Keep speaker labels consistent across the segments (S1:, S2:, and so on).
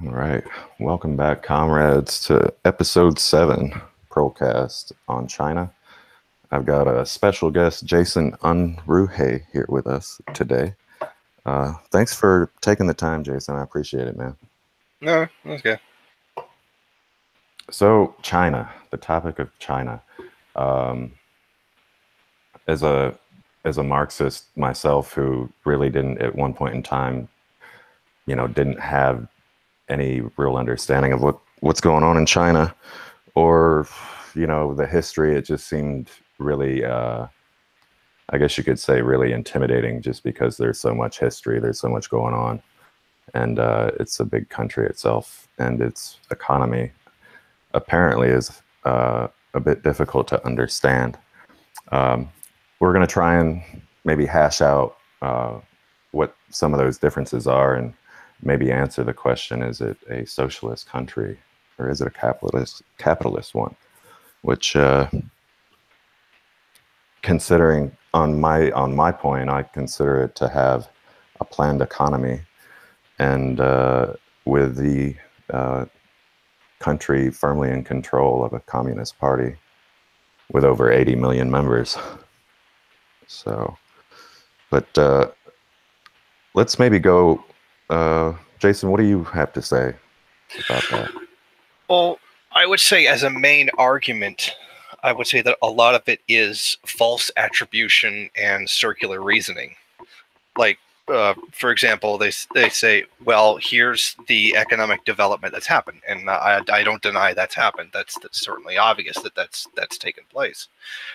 S1: All right. Welcome back, comrades, to episode 7, Prolecast on China. I've got a special guest, Jason Unruhe, here with us today. Thanks for taking the time, Jason. I appreciate it, man.
S2: No, that's good.
S1: So, China, the topic of China. Um, as a Marxist myself, who really didn't at one point in time, didn't have any real understanding of what's going on in China, or the history. It just seemed really, I guess you could say, really intimidating, just because there's so much history, there's so much going on, and it's a big country itself, and its economy apparently is a bit difficult to understand. We're going to try and maybe hash out what some of those differences are, and maybe answer the question: is it a socialist country, or is it a capitalist one? Which, considering on my point, I consider it to have a planned economy, and with the country firmly in control of a communist party with over 80 million members. So, but let's maybe go. Jason, what do you have to say about that?
S2: Well, I would say, as a main argument, I would say that a lot of it is false attribution and circular reasoning. Like, for example, they say, well, here's the economic development that's happened, and I don't deny that's happened. That's certainly obvious that's taken place.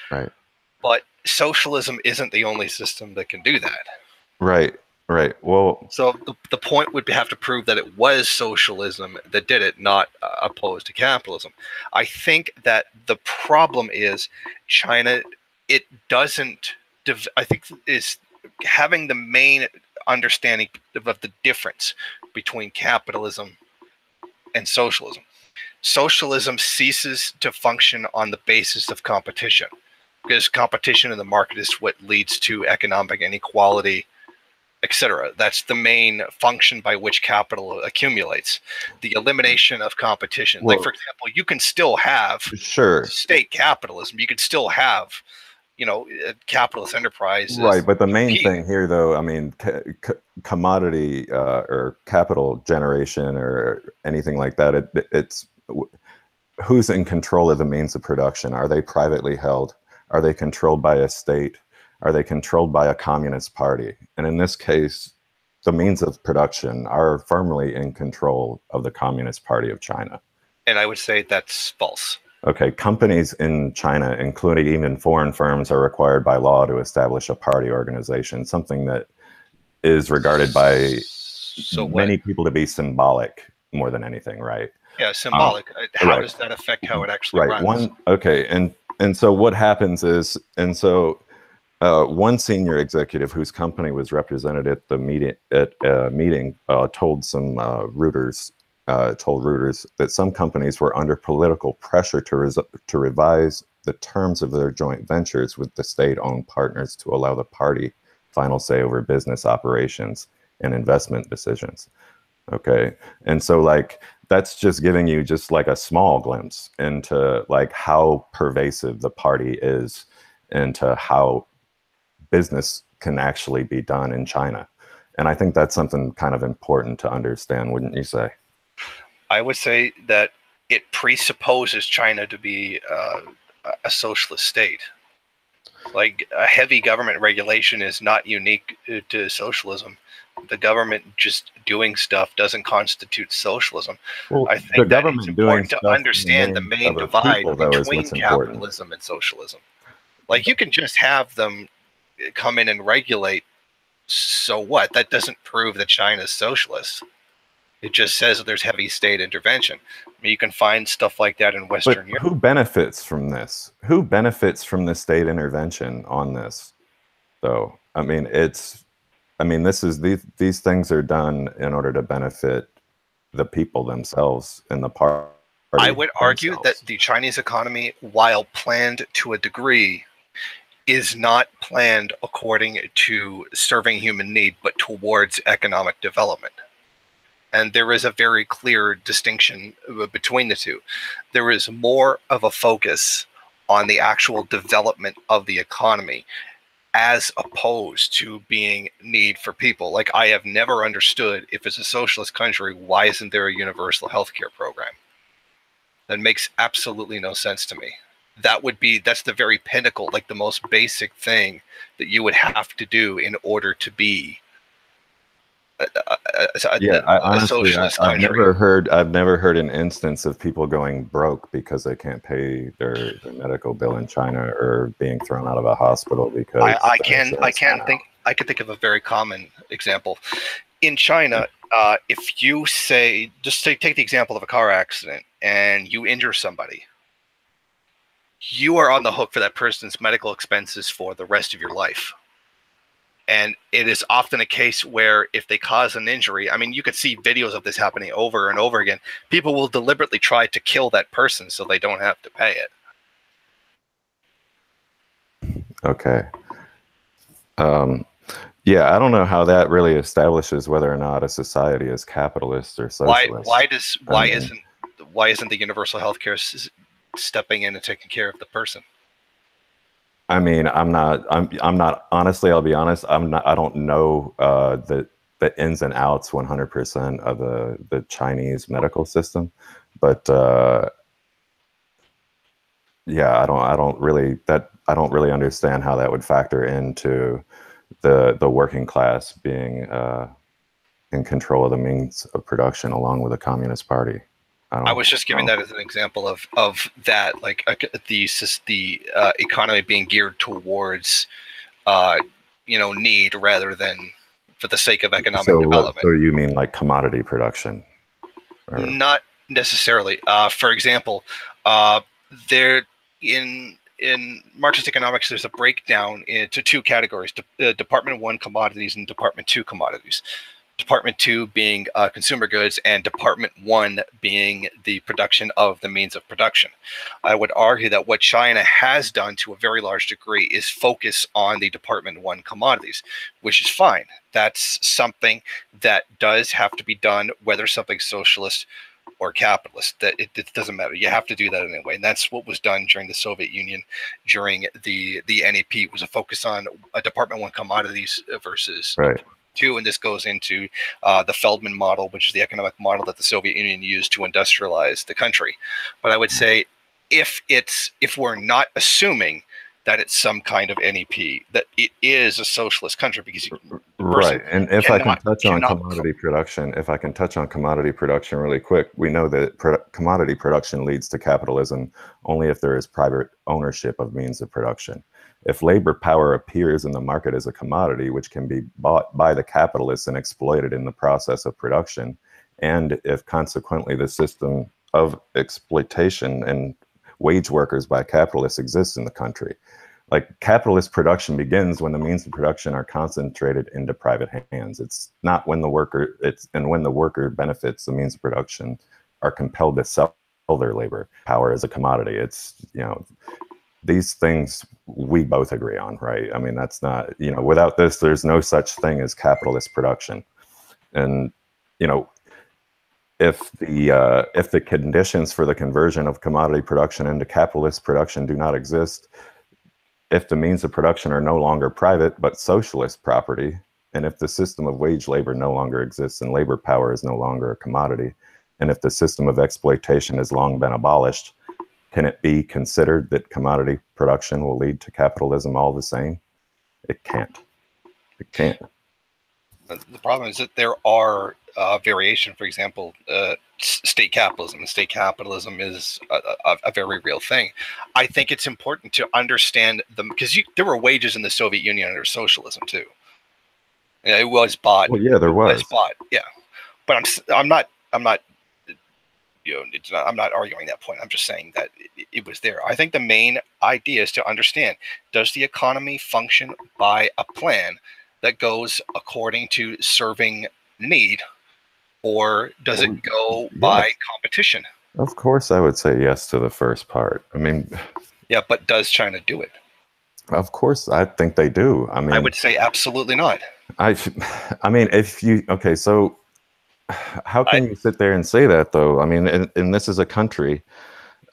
S1: Right.
S2: But socialism isn't the only system that can do that.
S1: Right. Right. Well,
S2: so the point would have to prove that it was socialism that did it, not opposed to capitalism. I think that the problem is China. It doesn't. I think is having the main understanding of the difference between capitalism and socialism. Socialism ceases to function on the basis of competition, because competition in the market is what leads to economic inequality, etc. That's the main function by which capital accumulates. The elimination of competition. Well, like, for example, you can still have state capitalism. You could still have, a capitalist enterprise.
S1: Right, but the main thing here, though, I mean, commodity or capital generation or anything like that, it's who's in control of the means of production? Are they privately held? Are they controlled by a state? Are they controlled by a communist party? And in this case, the means of production are firmly in control of the Communist Party of China.
S2: And I would say that's false.
S1: Okay, companies in China, including even foreign firms, are required by law to establish a party organization, something that is regarded by many people to be symbolic more than anything, right?
S2: Yeah, symbolic. How does that affect how it actually runs?
S1: And so what happens is, one senior executive whose company was represented at the meeting told some Reuters that some companies were under political pressure to revise the terms of their joint ventures with the state-owned partners to allow the party final say over business operations and investment decisions. Okay, and so that's just giving you just like a small glimpse into like how pervasive the party is, into how business can actually be done in China. And I think that's something kind of important to understand, wouldn't you say?
S2: I would say that it presupposes China to be a socialist state. Like, a heavy government regulation is not unique to socialism. The government just doing stuff doesn't constitute socialism.
S1: Well,
S2: I think that it's important to understand the main divide between capitalism and socialism. Like, you can just have them come in and regulate. So what? That doesn't prove that China's socialist. It just says that there's heavy state intervention. I mean, you can find stuff like that in Western Europe.
S1: Who benefits from this? Who benefits from the state intervention on this, though? I mean, these things are done in order to benefit the people themselves and the party.
S2: I would argue that the Chinese economy, while planned to a degree, is not planned according to serving human need, but towards economic development. And there is a very clear distinction between the two. There is more of a focus on the actual development of the economy as opposed to being need for people. Like, I have never understood, if it's a socialist country, why isn't there a universal healthcare program? That makes absolutely no sense to me. That's the very pinnacle, like the most basic thing that you would have to do in order to be
S1: Yeah, I
S2: a
S1: honestly,
S2: socialist
S1: I've
S2: country.
S1: I've never heard an instance of people going broke because they can't pay their medical bill in China, or being thrown out of a hospital because their insurance ran out.
S2: I can think of a very common example in China. If you say, just take the example of a car accident and you injure somebody, you are on the hook for that person's medical expenses for the rest of your life. And it is often a case where if they cause an injury, I mean, you could see videos of this happening over and over again. People will deliberately try to kill that person so they don't have to pay it.
S1: Okay. Yeah, I don't know how that really establishes whether or not a society is capitalist or socialist. I mean,
S2: Why isn't the universal healthcare stepping in and taking care of the person?
S1: I'm not, honestly, I'll be honest, I don't know the ins and outs 100% of the Chinese medical system, but yeah, I don't really understand how that would factor into the working class being in control of the means of production along with the Communist Party.
S2: I was just giving
S1: know.
S2: that as an example of that, like the economy being geared towards need rather than for the sake of economic development.
S1: So you mean like commodity production? Or,
S2: Not necessarily. For example, there in Marxist economics, there's a breakdown into two categories: Department 1 commodities and Department 2 commodities. Department 2 being consumer goods, and Department 1 being the production of the means of production. I would argue that what China has done to a very large degree is focus on the Department 1 commodities, which is fine. That's something that does have to be done, whether something's socialist or capitalist. That it doesn't matter. You have to do that anyway, and that's what was done during the Soviet Union, during the NEP, was a focus on a Department 1 commodities versus
S1: right.
S2: Two, and this goes into the Feldman model, which is the economic model that the Soviet Union used to industrialize the country. But I would say, if we're not assuming that it's some kind of NEP, that it is a socialist country, because
S1: right. And if I can touch on commodity production, really quick, we know that commodity production leads to capitalism only if there is private ownership of means of production. If labor power appears in the market as a commodity, which can be bought by the capitalists and exploited in the process of production, and if consequently the system of exploitation and wage workers by capitalists exists in the country, like capitalist production begins when the means of production are concentrated into private hands. It's not when when the worker benefits the means of production are compelled to sell their labor power as a commodity. It's, these things we both agree on, right? I mean, that's not, without this, there's no such thing as capitalist production. And, if the conditions for the conversion of commodity production into capitalist production do not exist, if the means of production are no longer private but socialist property, and if the system of wage labor no longer exists and labor power is no longer a commodity, and if the system of exploitation has long been abolished, can it be considered that commodity production will lead to capitalism all the same? It can't. It can't.
S2: The problem is that there are variation. For example, state capitalism. State capitalism is a very real thing. I think it's important to understand them, because there were wages in the Soviet Union under socialism too. It was bought.
S1: Well, yeah, there was.
S2: Bought. Yeah, but I'm not I'm not arguing that point. I'm just saying that it was there. I think the main idea is to understand: does the economy function by a plan that goes according to serving need, or does it go by competition?
S1: Of course, I would say yes to the first part. I mean,
S2: yeah, but does China do it?
S1: Of course, I think they do. I mean,
S2: I would say absolutely not.
S1: I mean, if you, okay, so how can you sit there and say that though? I mean, and this is a country.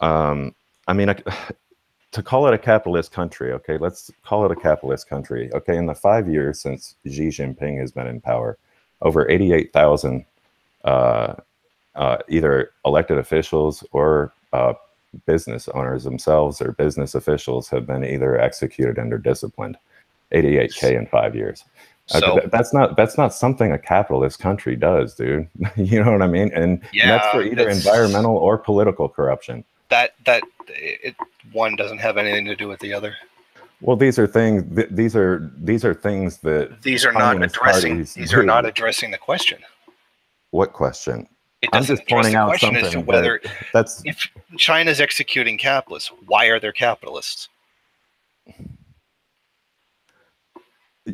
S1: I mean, to call it a capitalist country, okay, let's call it a capitalist country. Okay, in the 5 years since Xi Jinping has been in power, over 88,000 either elected officials or business owners themselves or business officials have been either executed and or disciplined. 88K in 5 years.
S2: So
S1: That's not something a capitalist country does, dude. You know what I mean? And that's for either environmental or political corruption.
S2: One doesn't have anything to do with the other.
S1: Well, these are things. These are things that
S2: these are not addressing. These are not addressing the question.
S1: What question?
S2: I'm just pointing out something as to whether if China's executing capitalists, why are there capitalists?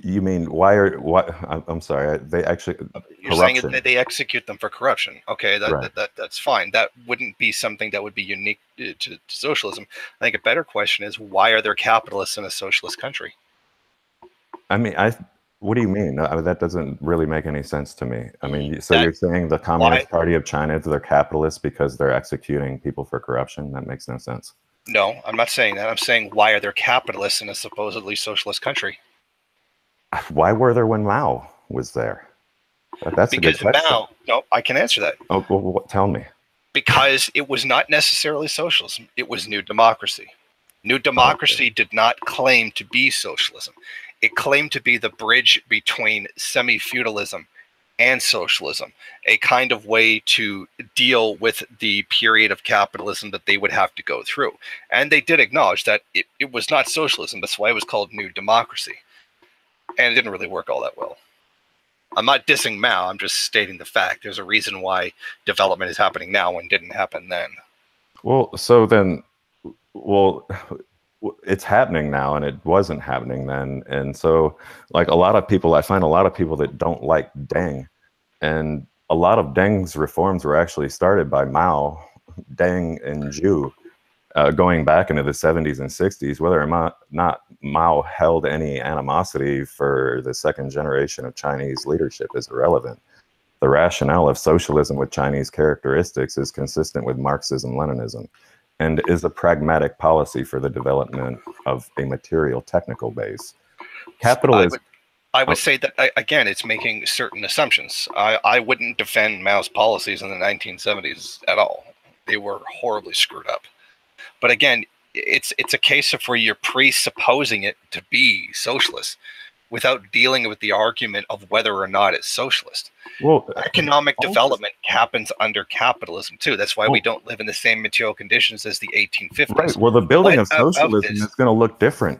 S1: You mean I'm sorry. They actually
S2: you're saying that they execute them for corruption. Okay, that's fine. That wouldn't be something that would be unique to socialism. I think a better question is why are there capitalists in a socialist country?
S1: I mean, what do you mean? That doesn't really make any sense to me. I mean, so you're saying the Communist Party of China, they're capitalists because they're executing people for corruption? That makes no sense.
S2: No, I'm not saying that. I'm saying why are there capitalists in a supposedly socialist country?
S1: Why were there when Mao was there? That's because a good question.
S2: Mao. No, I can answer that.
S1: Oh, well, tell me.
S2: Because it was not necessarily socialism. It was New Democracy. New Democracy did not claim to be socialism. It claimed to be the bridge between semi-feudalism and socialism, a kind of way to deal with the period of capitalism that they would have to go through. And they did acknowledge that it was not socialism. That's why it was called New Democracy. And it didn't really work all that well. I'm not dissing Mao. I'm just stating the fact. There's a reason why development is happening now and didn't happen then.
S1: Well, so then, it's happening now and it wasn't happening then. And so, like I find a lot of people that don't like Deng. And a lot of Deng's reforms were actually started by Mao, Deng, and Zhu. Going back into the 70s and 60s, whether or not Mao held any animosity for the second generation of Chinese leadership is irrelevant. The rationale of socialism with Chinese characteristics is consistent with Marxism-Leninism and is a pragmatic policy for the development of a material technical base. Capitalism.
S2: I would say that, again, it's making certain assumptions. I wouldn't defend Mao's policies in the 1970s at all. They were horribly screwed up. But again, it's a case of where you're presupposing it to be socialist without dealing with the argument of whether or not it's socialist. Well, economic development happens under capitalism too. That's why we don't live in the same material conditions as the 1850s.
S1: Right. Well, the building of socialism is going to look different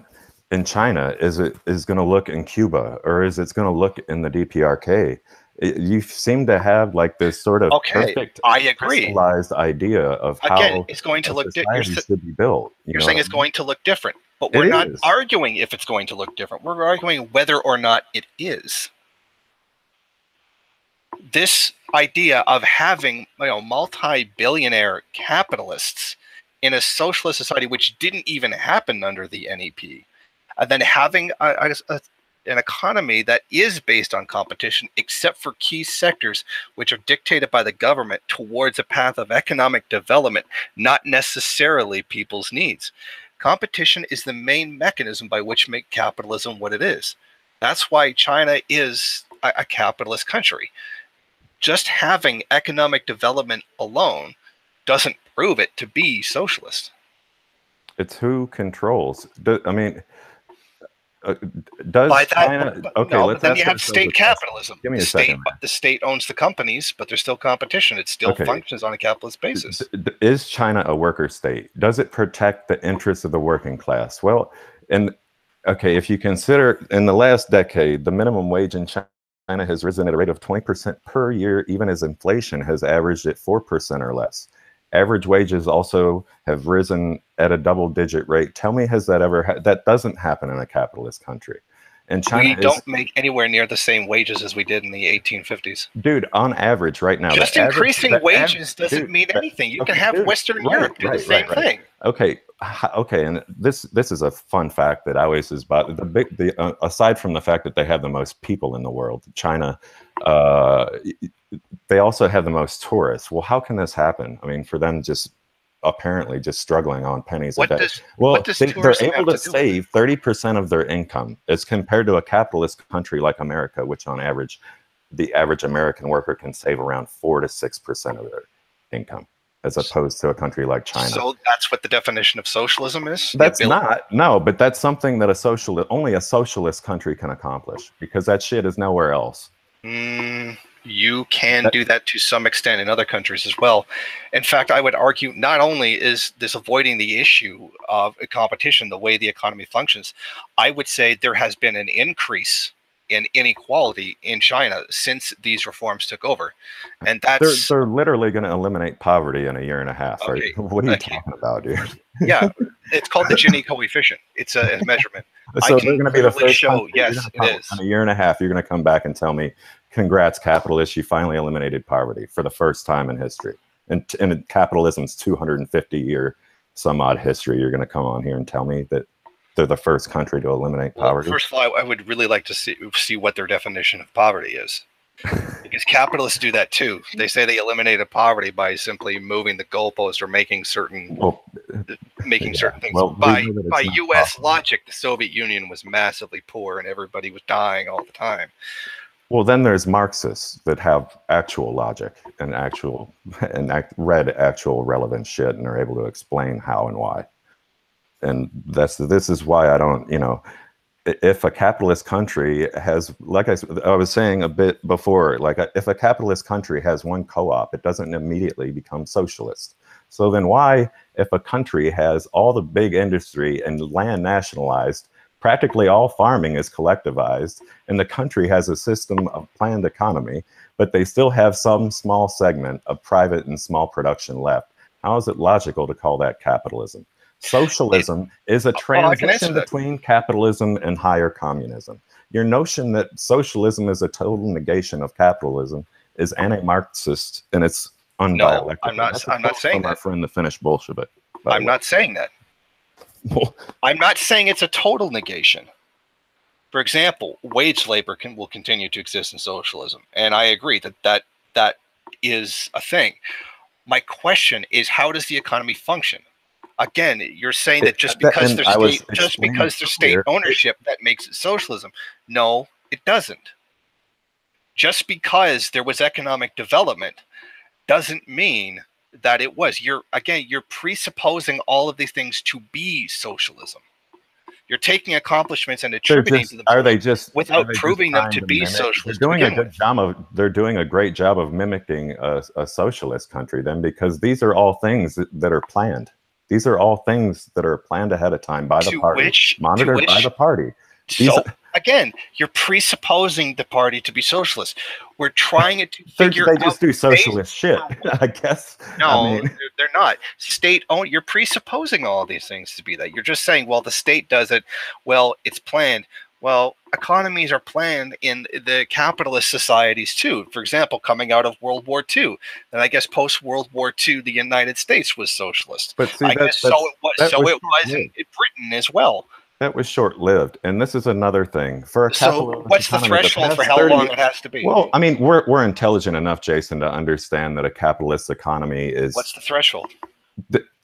S1: in China as it is going to look in Cuba, or as it's going to look in the DPRK. You seem to have like this sort of perfect, crystallized idea of how
S2: it's going to look different.
S1: Should be built.
S2: You're saying it's going to look different, but we're not arguing if it's going to look different. We're arguing whether or not it is. This idea of having multi-billionaire capitalists in a socialist society, which didn't even happen under the NEP, and then having an economy that is based on competition, except for key sectors which are dictated by the government towards a path of economic development, not necessarily people's needs. Competition is the main mechanism by which make capitalism what it is. That's why China is a capitalist country. Just having economic development alone doesn't prove it to be socialist.
S1: It's who controls. I mean, does China? Okay, let's
S2: then you have state capitalism.
S1: Give me a second.
S2: The state owns the companies, but there's still competition. It still functions on a capitalist basis.
S1: Is China a worker state? Does it protect the interests of the working class? Well, if you consider in the last decade, the minimum wage in China has risen at a rate of 20% per year, even as inflation has averaged at 4% or less. Average wages also have risen at a double-digit rate. Tell me, has that ever that doesn't happen in a capitalist country? And China
S2: don't make anywhere near the same wages as we did in the 1850s.
S1: Dude, on average right now.
S2: Just increasing wages doesn't mean anything. You can have Western Europe do the same thing.
S1: Okay, and this is a fun fact that always is about aside from the fact that they have the most people in the world, China, they also have the most tourists. Well, how can this happen? I mean, for them just apparently just struggling on pennies a
S2: What
S1: day.
S2: does
S1: Well, they're
S2: tourism
S1: able
S2: have
S1: to
S2: to do with it?
S1: save 30% of their income as compared to a capitalist country like America, which on average, the average American worker can save around 4 to 6% of their income, as opposed to a country like China.
S2: So that's what the definition of socialism is? The
S1: That's
S2: ability.
S1: not, no, but that's something that only a socialist country can accomplish, because that shit is nowhere else.
S2: You can do that to some extent in other countries as well. In fact, I would argue not only is this avoiding the issue of competition, the way the economy functions, I would say there has been an increase in inequality in China since these reforms took over. And that's
S1: They're literally going to eliminate poverty in a year and a half. Right?
S2: okay.
S1: What are you
S2: Okay.
S1: talking about, dude?
S2: Yeah, it's called the Gini coefficient. It's a measurement. I
S1: So they're
S2: can
S1: going to be the
S2: clearly
S1: first
S2: show,
S1: country.
S2: yes, it is.
S1: In a year and a half, you're going to come back and tell me, congrats, capitalists, you finally eliminated poverty for the first time in history. And in capitalism's 250-year some odd history, you're going to come on here and tell me that they're the first country to eliminate poverty?
S2: Well, first of all, I would really like to see what their definition of poverty is. Because capitalists do that too. They say they eliminated poverty by simply moving the goalpost or making certain certain things.
S1: Well,
S2: by U.S.
S1: possible.
S2: logic, the Soviet Union was massively poor and everybody was dying all the time.
S1: Well, then there's Marxists that have actual logic and read actual relevant shit and are able to explain how and why. And this is why I don't, if a capitalist country has, like I was saying a bit before, like if a capitalist country has one co-op, it doesn't immediately become socialist. So then why, if a country has all the big industry and land nationalized, practically all farming is collectivized, and the country has a system of planned economy, but they still have some small segment of private and small production left, how is it logical to call that capitalism? Socialism is a transition between capitalism and higher communism. Your notion that socialism is a total negation of capitalism is anti-Marxist, and it's undialectical.
S2: No, I'm not saying that.
S1: My friend, the Finnish Bolshevik.
S2: I'm not saying that. I'm not saying it's a total negation. For example, wage labor will continue to exist in socialism, and I agree that is a thing. My question is, how does the economy function? Again, you're saying that just because there's state ownership, that makes it socialism. No, it doesn't. Just because there was economic development doesn't mean that it was. You're presupposing all of these things to be socialism. You're taking accomplishments and attributing to them without proving them to be socialist.
S1: They're doing a great job of mimicking a socialist country then, because these are all things that are planned. These are all things that are planned ahead of time by the party, monitored by the party.
S2: Again, you're presupposing the party to be socialist. We're trying to figure out.
S1: They just do socialist shit, I guess.
S2: No, they're not. State-owned. You're presupposing all these things to be that. You're just saying, well, the state does it. Well, it's planned. Well, economies are planned in the capitalist societies too. For example, coming out of World War II, and I guess post-World War II, the United States was socialist.
S1: But see,
S2: I guess so it was in Britain as well.
S1: That was short-lived, and this is another thing for a capitalist.
S2: So, what's the threshold for how long it has to be?
S1: Well, I mean, we're intelligent enough, Jason, to understand that a capitalist economy is.
S2: What's the threshold?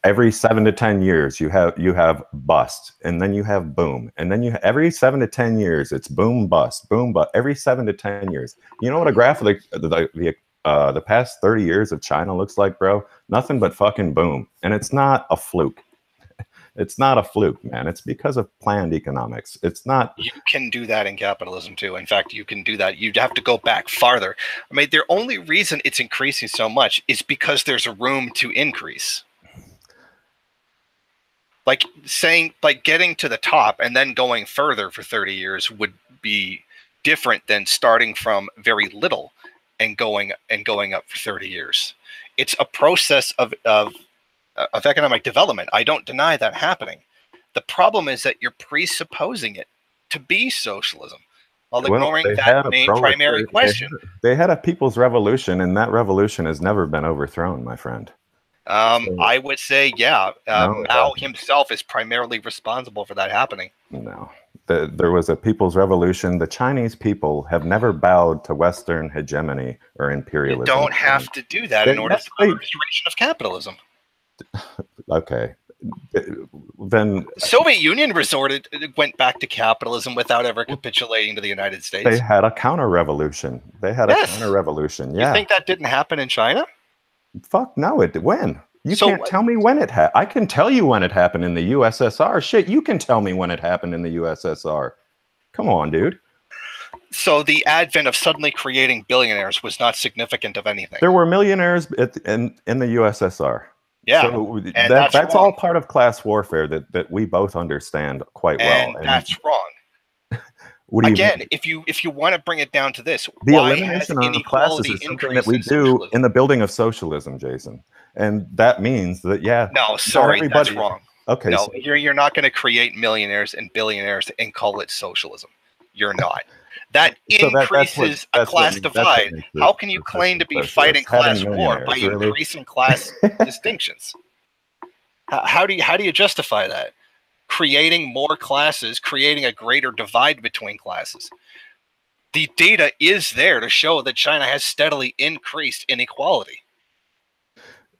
S1: Every 7 to 10 years, you have bust, and then you have boom, and then every 7 to 10 years, it's boom bust. Every 7 to 10 years. You know what a graph of the past 30 years of China looks like, bro? Nothing but fucking boom, and it's not a fluke. It's not a fluke, man. It's because of planned economics. It's not.
S2: You can do that in capitalism too. In fact, you can do that. You'd have to go back farther. I mean, the only reason it's increasing so much is because there's a room to increase. Like getting to the top and then going further for 30 years would be different than starting from very little and going up for 30 years. It's a process of economic development. I don't deny that happening. The problem is that you're presupposing it to be socialism while ignoring that main primary question.
S1: They had a people's revolution, and that revolution has never been overthrown, my friend.
S2: I would say, yeah. Mao himself is primarily responsible for that happening.
S1: No, There was a people's revolution. The Chinese people have never bowed to Western hegemony or
S2: You
S1: imperialism.
S2: don't have to do that in order to have a restoration of capitalism.
S1: Okay. Then
S2: The Soviet Union went back to capitalism without ever capitulating to the United States.
S1: they had a counter-revolution. They had a counter-revolution. Yeah.
S2: You think that didn't happen in China?
S1: Fuck no, when? You can't tell me when it happened. I can tell you when it happened in the USSR. Shit, you can tell me when it happened in the USSR. Come on, dude.
S2: So the advent of suddenly creating billionaires was not significant of anything.
S1: There were millionaires in the USSR.
S2: Yeah,
S1: so that's all part of class warfare that we both understand quite well.
S2: And that's wrong.
S1: What do you
S2: Again,
S1: mean?
S2: if you want to bring it down to this,
S1: The
S2: why
S1: elimination
S2: has
S1: of classes is something that we do in the building of socialism, Jason, and that means that
S2: no, sorry, that's wrong.
S1: Okay,
S2: no, you're not going to create millionaires and billionaires and call it socialism. You're not. That increases a class divide. How can you claim to be fighting class war by increasing class distinctions? How do you justify that? Creating more classes, creating a greater divide between classes. The data is there to show that China has steadily increased inequality.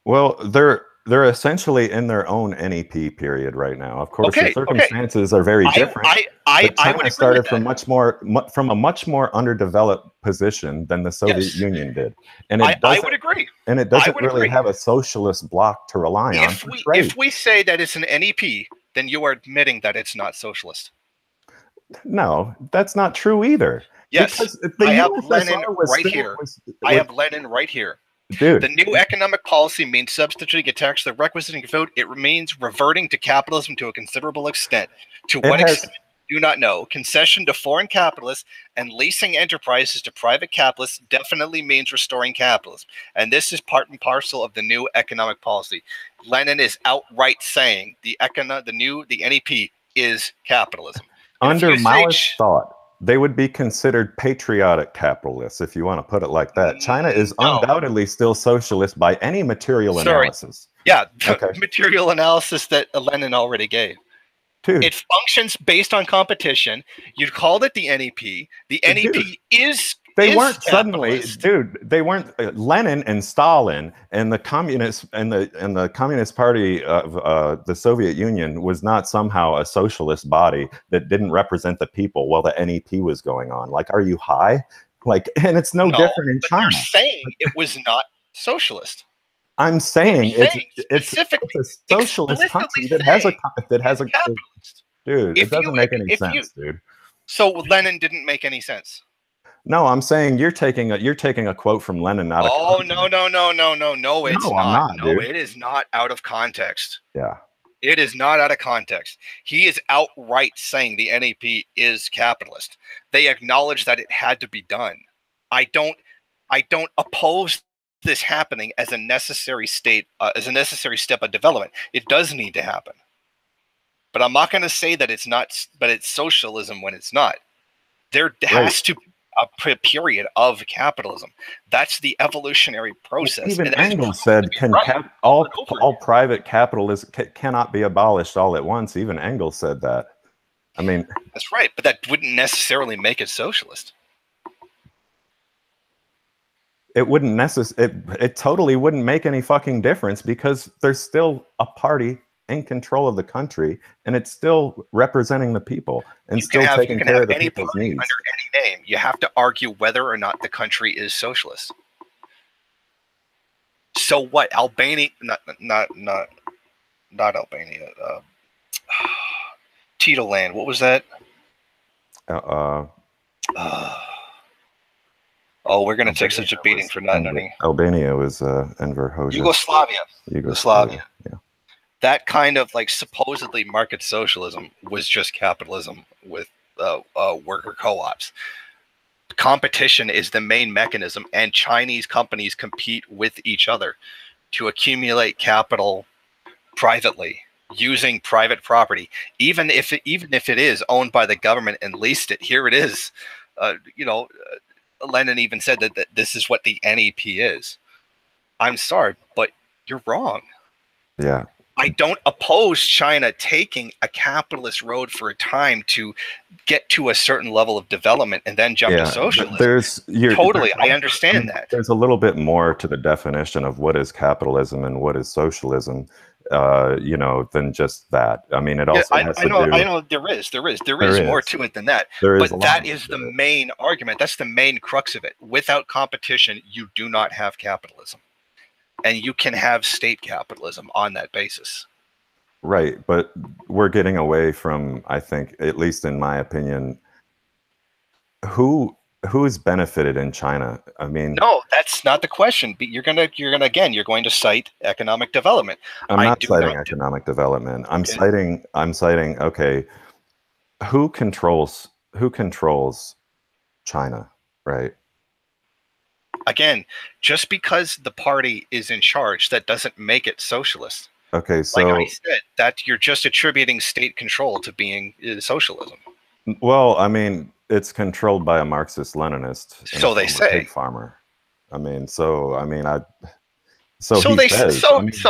S1: Well, they're essentially in their own NEP period right now. Of course, the circumstances are very different.
S2: I would
S1: started from a much more underdeveloped position than the Soviet Union did, and
S2: I would agree.
S1: And it doesn't really have a socialist bloc to rely on.
S2: If we say that it's an NEP, then you are admitting that it's not socialist.
S1: No, that's not true either.
S2: Yes, I have Lenin right here. I have Lenin right here.
S1: Dude.
S2: The new economic policy means substituting a tax the requisite vote. It remains reverting to capitalism to a considerable extent. To what extent? Do not know. Concession to foreign capitalists and leasing enterprises to private capitalists definitely means restoring capitalism. And this is part and parcel of the new economic policy. Lenin is outright saying the NEP is capitalism. And
S1: under Maoist thought, they would be considered patriotic capitalists, if you want to put it like that. China is undoubtedly still socialist by any material analysis.
S2: Yeah, the material analysis that Lenin already gave.
S1: Dude.
S2: It functions based on competition. You'd called it the NEP. The NEP is
S1: They weren't suddenly, dude. They weren't Lenin and Stalin and the communists and the Communist Party of the Soviet Union was not somehow a socialist body that didn't represent the people while the NEP was going on. Like, are you high? Like, and it's no different in China.
S2: You're saying it was not socialist.
S1: I'm saying it's a socialist country that has a capitalist. Dude, it doesn't make any sense, dude.
S2: So Lenin didn't make any sense.
S1: No, I'm saying you're taking a quote from Lenin out of context.
S2: No, it's not. No, it is not out of context.
S1: Yeah.
S2: It is not out of context. He is outright saying the NEP is capitalist. They acknowledge that it had to be done. I don't oppose this happening as a necessary step of development. It does need to happen. But I'm not going to say that it's not, but it's socialism when it's not. There has to be a period of capitalism. That's the evolutionary process.
S1: Even Engels said, all private capitalism cannot be abolished all at once. Even Engels said that. I mean,
S2: that's right, but that wouldn't necessarily make it socialist.
S1: It wouldn't it totally wouldn't make any fucking difference because there's still a party in control of the country and it's still representing the people and still taking care of the people's needs.
S2: Under any name, you have to argue whether or not the country is socialist. So what? Albania, not Albania. Tito Land. What was that? Oh, we're going to take such a beating for not knowing.
S1: Albania was Enver Hoxha.
S2: Yugoslavia. Yeah. That kind of like supposedly market socialism was just capitalism with worker co-ops. Competition is the main mechanism, and Chinese companies compete with each other to accumulate capital privately using private property, even if it is owned by the government and leased it. Here it is. Lenin even said that this is what the NEP is. I'm sorry, but you're wrong.
S1: Yeah.
S2: I don't oppose China taking a capitalist road for a time to get to a certain level of development and then jump to socialism. Totally, I understand that.
S1: There's a little bit more to the definition of what is capitalism and what is socialism, than just that. I mean, it also has to do.
S2: I know there is more to it than that. But that is the main argument. That's the main crux of it. Without competition, you do not have capitalism. And you can have state capitalism on that basis.
S1: Right, but we're getting away from, I think, at least in my opinion, who's benefited in China? I mean,
S2: no, that's not the question. But you're going to cite economic development.
S1: I'm not citing economic development. I'm citing. Okay, who controls China, right?
S2: Again, just because the party is in charge, that doesn't make it socialist.
S1: Okay, so
S2: like I said, that you're just attributing state control to being socialism.
S1: Well, I mean, it's controlled by a Marxist-Leninist.
S2: So they say.
S1: Pig farmer. I mean, so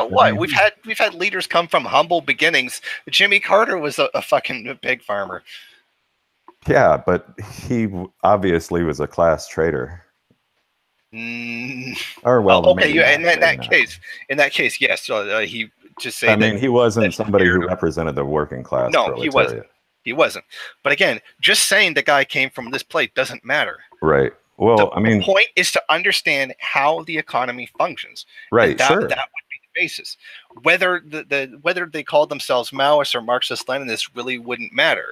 S2: what? We've had leaders come from humble beginnings. Jimmy Carter was a fucking pig farmer.
S1: Yeah, but he obviously was a class traitor.
S2: Or well, okay. In that case, yes. He just say.
S1: I mean, he wasn't somebody who represented the working class.
S2: No, he wasn't. He wasn't. But again, just saying the guy came from this place doesn't matter.
S1: Right. Well,
S2: the point is to understand how the economy functions.
S1: Right.
S2: That would be the basis. Whether whether they called themselves Maoists or Marxist-Leninists really wouldn't matter,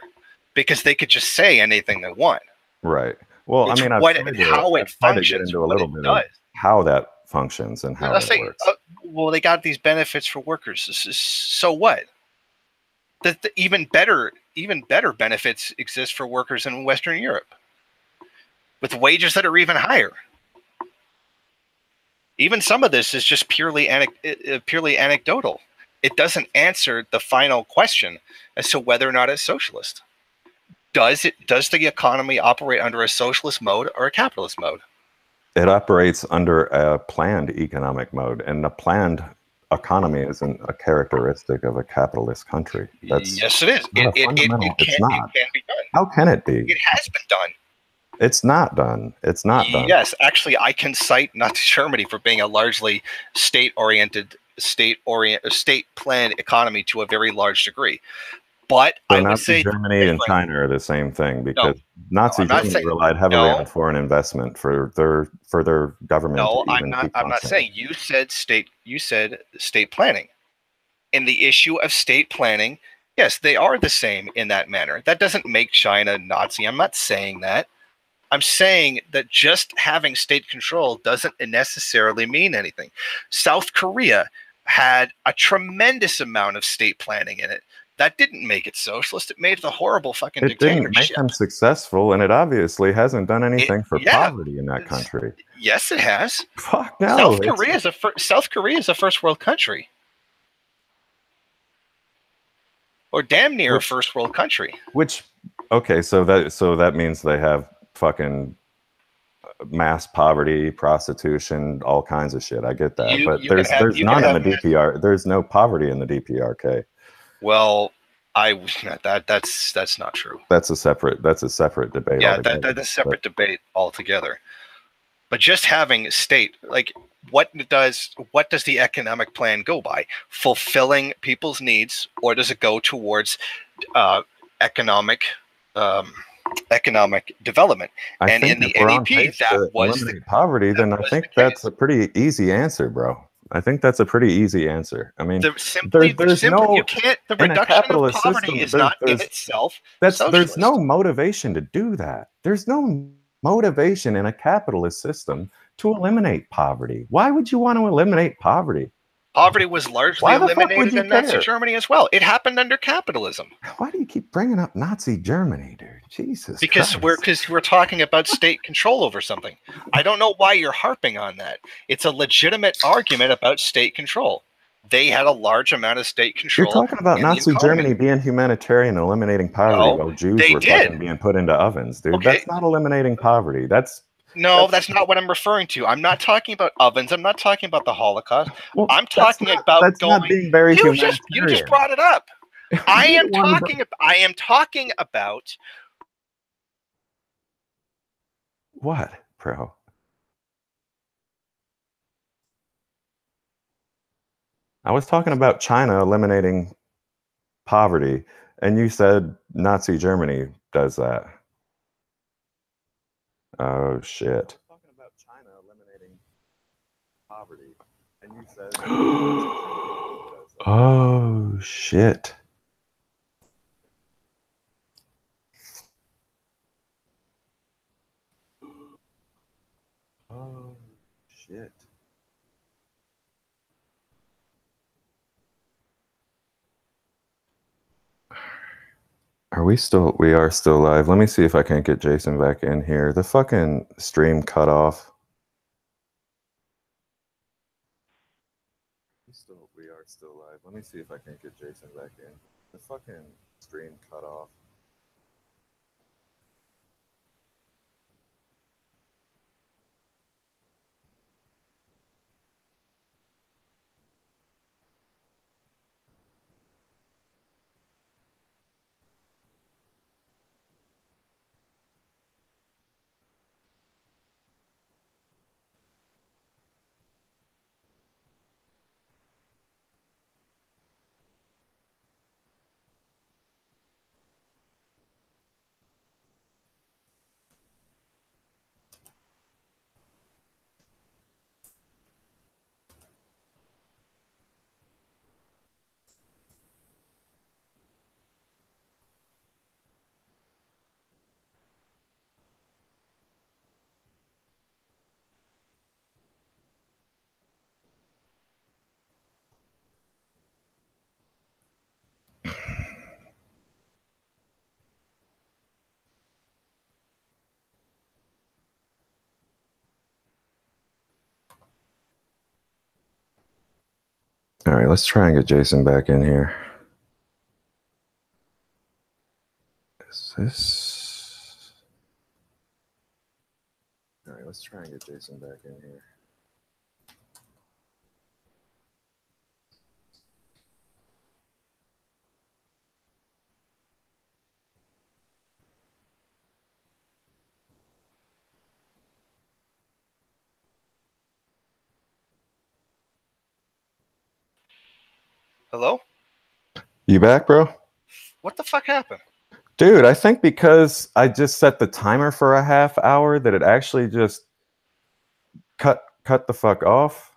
S2: because they could just say anything they want.
S1: Right. Well,
S2: it's
S1: how
S2: it functions,
S1: into a little bit of how that functions and how it works.
S2: Well, they got these benefits for workers. So what? The even better benefits exist for workers in Western Europe, with wages that are even higher. Even some of this is just purely anecdotal. It doesn't answer the final question as to whether or not it's socialist. Does the economy operate under a socialist mode or a capitalist mode?
S1: It operates under a planned economic mode, and a planned economy isn't a characteristic of a capitalist country.
S2: Yes, it is. It can be done.
S1: How can it be?
S2: It has been done.
S1: It's not done. It's not done.
S2: Yes, actually, I can cite Nazi Germany for being a largely state-oriented, state-planned economy to a very large degree. But I would say
S1: Germany and China are the same thing, because Nazi Germany relied heavily on foreign investment for their government.
S2: No, I'm not saying. You said state planning. In the issue of state planning, yes, they are the same in that manner. That doesn't make China Nazi. I'm not saying that. I'm saying that just having state control doesn't necessarily mean anything. South Korea had a tremendous amount of state planning in it. That didn't make it socialist. It made it a horrible fucking dictatorship.
S1: It didn't make them successful, and it obviously hasn't done anything for poverty in that country.
S2: Yes, it has.
S1: Fuck no.
S2: South Korea is a first world country, or damn near a first world country.
S1: So that means they have fucking mass poverty, prostitution, all kinds of shit. I get that, but there's none in the DPR. There's no poverty in the DPRK.
S2: Well, that's not true.
S1: That's a separate debate.
S2: Yeah, that's a separate debate altogether. But just having state, like, what does the economic plan go by? Fulfilling people's needs, or does it go towards economic development? And in the NEP, that was
S1: poverty. Then I think that's a pretty easy answer, bro. I think that's a pretty easy answer. I mean, there's no,
S2: you can't. The reduction of poverty is not in itself.
S1: There's no motivation to do that. There's no motivation in a capitalist system to eliminate poverty. Why would you want to eliminate poverty?
S2: Poverty was largely eliminated in Nazi Germany as well. It happened under capitalism.
S1: Why do you keep bringing up Nazi Germany, dude? Jesus.
S2: Because we're talking about state control over something. I don't know why you're harping on that. It's a legitimate argument about state control. They had a large amount of state control.
S1: You're talking about Nazi Germany being humanitarian and eliminating poverty while Jews were fucking being put into ovens, dude. Okay. That's not eliminating poverty. That's
S2: No, that's not what I'm referring to. I'm not talking about ovens. I'm not talking about the Holocaust.
S1: Well,
S2: I'm talking about
S1: that's
S2: going.
S1: not being very
S2: You
S1: humanitarian.
S2: just brought it up. I
S1: You're
S2: am
S1: the one who brought-
S2: talking about.
S1: What, bro? I was talking about China eliminating poverty, and you said Nazi Germany does that. Oh shit. Talking about China eliminating poverty, and you said oh shit. Oh shit. We are still live. Let me see if I can get Jason back in here. The fucking stream cut off. We are still live. Let me see if I can get Jason back in. The fucking stream cut off. All right, let's try and get Jason back in here. Is this? All right, let's try and get Jason back in here.
S2: Hello?
S1: You back, bro?
S2: What the fuck happened?
S1: Dude, I think because I just set the timer for a half hour that it actually just cut the fuck off.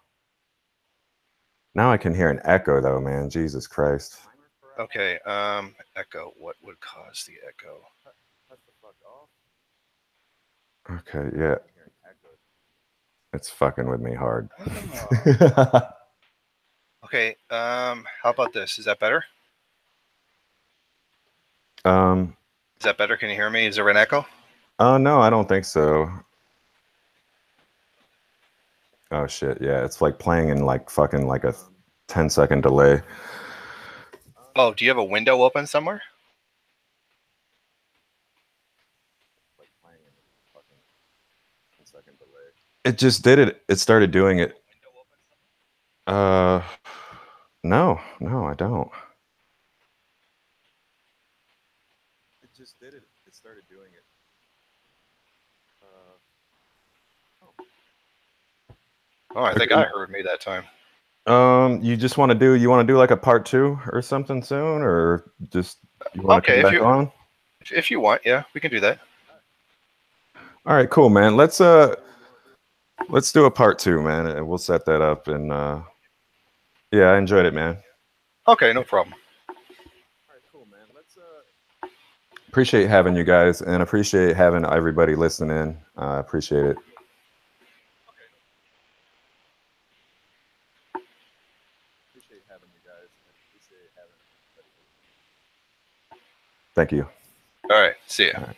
S1: Now I can hear an echo though, man. Jesus Christ.
S2: Okay, echo. What would cause the echo?
S1: Okay, yeah. It's fucking with me hard.
S2: Okay, how about this? Is that better? Is that better? Can you hear me? Is there an echo?
S1: Oh no, I don't think so. Oh shit, yeah, it's like playing in like fucking like a 10-second delay.
S2: Oh, do you have a window open somewhere?
S1: It just did it. It started doing it. No, I don't. It just did it. It started doing it.
S2: Oh, I think I heard me that time.
S1: You just want to do like a part 2 or something soon, or just you want to come back on?
S2: If you want, yeah, we can do that.
S1: All right, cool, man. Let's do a part 2, man, and we'll set that up. And yeah, I enjoyed it, man.
S2: Okay, no problem.
S1: All right, cool, man. Let's appreciate having you guys, and appreciate having everybody listening. Appreciate it. Thank you.
S2: All right, see ya.
S1: All right.